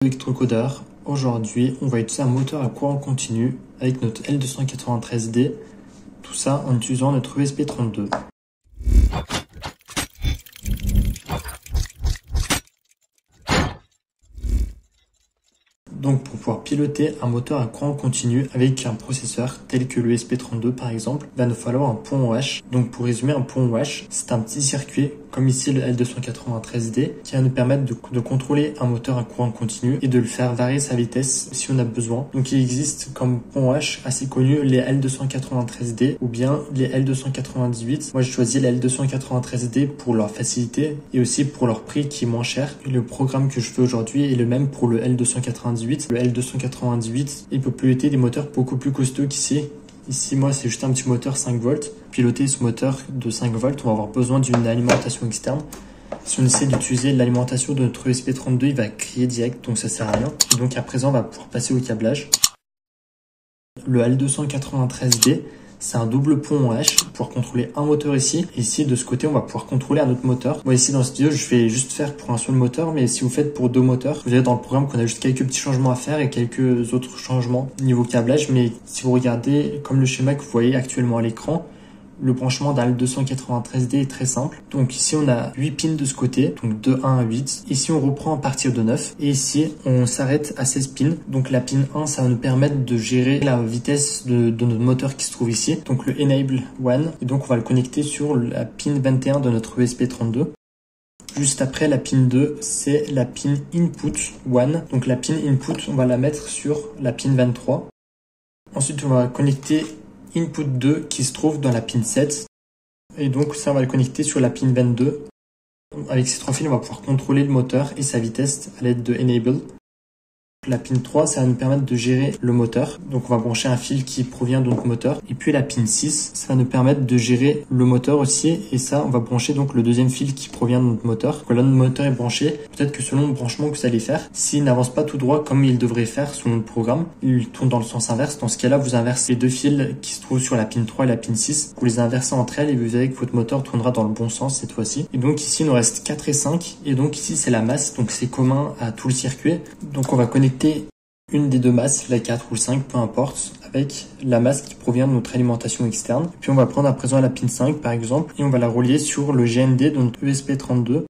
Électrocodeur. Aujourd'hui, on va utiliser un moteur à courant continu avec notre L293D, tout ça en utilisant notre ESP32. Donc pour pouvoir piloter un moteur à courant continu avec un processeur tel que le ESP32 par exemple, il va nous falloir un pont OH. Donc pour résumer, un pont OH, c'est un petit circuit comme ici le L293D qui va nous permettre de contrôler un moteur à courant continu et de le faire varier sa vitesse si on a besoin. Donc il existe comme pont OH assez connu les L293D ou bien les L298. Moi j'ai choisi les L293D pour leur facilité et aussi pour leur prix qui est moins cher. Le programme que je fais aujourd'hui est le même pour le L298. Le L298, il peut piloter des moteurs beaucoup plus costauds qu'ici. Ici, moi, c'est juste un petit moteur 5 volts. Piloter ce moteur de 5 volts, on va avoir besoin d'une alimentation externe. Si on essaie d'utiliser l'alimentation de notre ESP32, il va crier direct, donc ça sert à rien. Et donc à présent, on va pouvoir passer au câblage. Le L293D, c'est un double pont OH pour contrôler un moteur ici. Et ici, de ce côté, on va pouvoir contrôler un autre moteur. Moi, ici, dans cette vidéo, je vais juste faire pour un seul moteur. Mais si vous faites pour deux moteurs, vous verrez dans le programme qu'on a juste quelques petits changements à faire et quelques autres changements niveau câblage. Mais si vous regardez comme le schéma que vous voyez actuellement à l'écran, le branchement d'un L293D est très simple. Donc ici, on a 8 pins de ce côté, donc de 1 à 8. Ici, on reprend à partir de 9. Et ici, on s'arrête à 16 pins. Donc la pin 1, ça va nous permettre de gérer la vitesse de notre moteur qui se trouve ici. Donc le Enable 1. Et donc, on va le connecter sur la pin 21 de notre ESP32. Juste après, la pin 2, c'est la pin Input 1. Donc la pin Input, on va la mettre sur la pin 23. Ensuite, on va connecter Input 2 qui se trouve dans la pin 7 et donc ça on va le connecter sur la pin 22. Avec ces trois fils on va pouvoir contrôler le moteur et sa vitesse à l'aide de Enable. La pin 3 ça va nous permettre de gérer le moteur, donc on va brancher un fil qui provient de notre moteur, et puis la pin 6 ça va nous permettre de gérer le moteur aussi, et ça on va brancher donc le deuxième fil qui provient de notre moteur. Donc là notre moteur est branché, peut-être que selon le branchement que vous allez faire, s'il n'avance pas tout droit comme il devrait faire selon le programme, il tourne dans le sens inverse. Dans ce cas là vous inversez les deux fils qui se trouvent sur la pin 3 et la pin 6, vous les inversez entre elles et vous verrez que votre moteur tournera dans le bon sens cette fois-ci. Et donc ici il nous reste 4 et 5, et donc ici c'est la masse, donc c'est commun à tout le circuit. Donc on va connecter une des deux masses, la 4 ou le 5, peu importe, avec la masse qui provient de notre alimentation externe. Et puis on va prendre à présent la pin 5 par exemple, et on va la relier sur le GND de notre ESP32.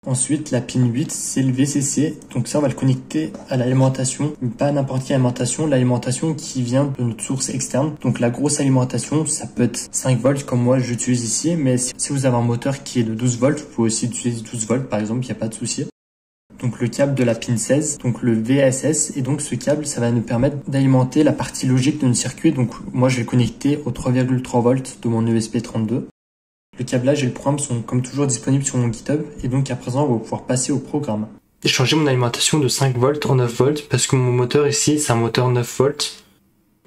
Ensuite, la pin 8, c'est le VCC. Donc ça, on va le connecter à l'alimentation, mais pas à n'importe quelle alimentation, l'alimentation qui vient de notre source externe. Donc la grosse alimentation, ça peut être 5 volts comme moi j'utilise ici, mais si vous avez un moteur qui est de 12 volts, vous pouvez aussi utiliser 12 volts par exemple, il n'y a pas de souci. Donc le câble de la pin 16, donc le VSS, et donc ce câble, ça va nous permettre d'alimenter la partie logique de notre circuit. Donc moi, je vais connecter au 3,3 volts de mon ESP32. Le câblage et le programme sont comme toujours disponibles sur mon GitHub, et donc à présent, on va pouvoir passer au programme. J'ai changé mon alimentation de 5 volts en 9 volts parce que mon moteur ici, c'est un moteur 9 volts.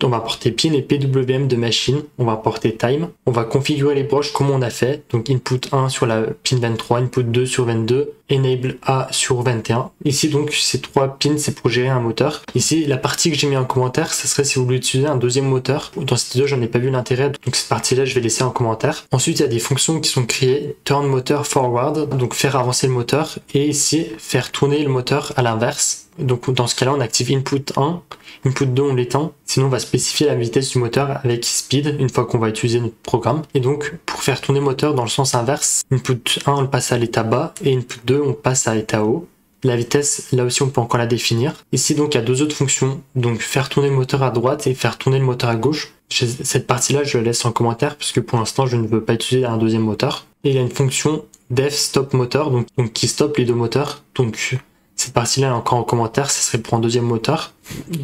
On va porter pin et PWM de machine, on va porter time, on va configurer les broches comme on a fait, donc input 1 sur la pin 23, input 2 sur 22, enable A sur 21. Ici donc ces trois pins c'est pour gérer un moteur. Ici la partie que j'ai mis en commentaire, ça serait si vous voulez utiliser un deuxième moteur. Dans cette vidéo j'en ai pas vu l'intérêt, donc cette partie là je vais laisser en commentaire. Ensuite il y a des fonctions qui sont créées, turn motor forward, donc faire avancer le moteur, et ici faire tourner le moteur à l'inverse. Donc dans ce cas là on active input 1, input 2 on l'éteint, sinon on va spécifier la vitesse du moteur avec speed une fois qu'on va utiliser notre programme. Et donc pour faire tourner le moteur dans le sens inverse, input 1 on le passe à l'état bas et input 2 on passe à l'état haut. La vitesse, là aussi on peut encore la définir. Ici donc il y a deux autres fonctions, donc faire tourner le moteur à droite et faire tourner le moteur à gauche. Cette partie là je la laisse en commentaire parce que pour l'instant je ne veux pas utiliser un deuxième moteur. Et il y a une fonction def stop motor, donc qui stoppe les deux moteurs. Donc cette partie-là est encore en commentaire, ce serait pour un deuxième moteur.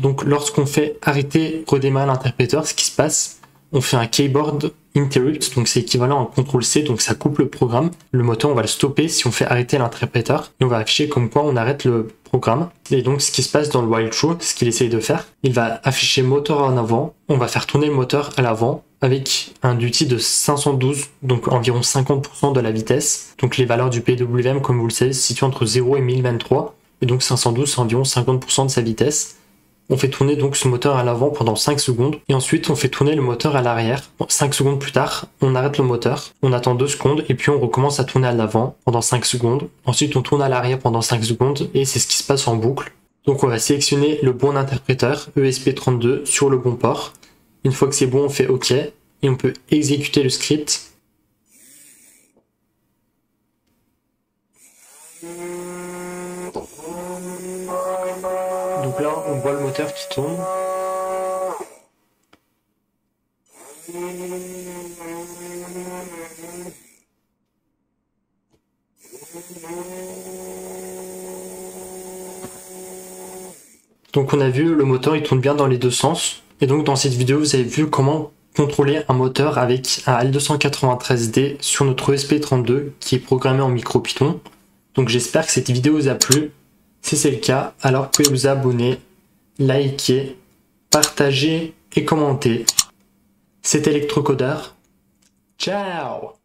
Donc lorsqu'on fait arrêter, redémarrer l'interpréteur, ce qui se passe, on fait un keyboard interrupt, donc c'est équivalent à un CTRL-C, donc ça coupe le programme. Le moteur, on va le stopper si on fait arrêter l'interpréteur. Et on va afficher comme quoi on arrête le programme. Et donc ce qui se passe dans le while true, ce qu'il essaye de faire, il va afficher moteur en avant, on va faire tourner le moteur à l'avant, avec un duty de 512, donc environ 50% de la vitesse. Donc les valeurs du PWM, comme vous le savez, se situent entre 0 et 1023. Et donc 512 c'est environ 50% de sa vitesse. On fait tourner donc ce moteur à l'avant pendant 5 secondes et ensuite on fait tourner le moteur à l'arrière. 5 secondes plus tard, on arrête le moteur, on attend 2 secondes et puis on recommence à tourner à l'avant pendant 5 secondes. Ensuite on tourne à l'arrière pendant 5 secondes et c'est ce qui se passe en boucle. Donc on va sélectionner le bon interpréteur ESP32 sur le bon port. Une fois que c'est bon, on fait OK et on peut exécuter le script. Donc là, on voit le moteur qui tourne. Donc on a vu, le moteur il tourne bien dans les deux sens. Et donc dans cette vidéo, vous avez vu comment contrôler un moteur avec un L293D sur notre ESP32 qui est programmé en micro Python. Donc j'espère que cette vidéo vous a plu. Si c'est le cas, alors vous pouvez vous abonner, liker, partager et commenter. C'était Electrocodeur. Ciao!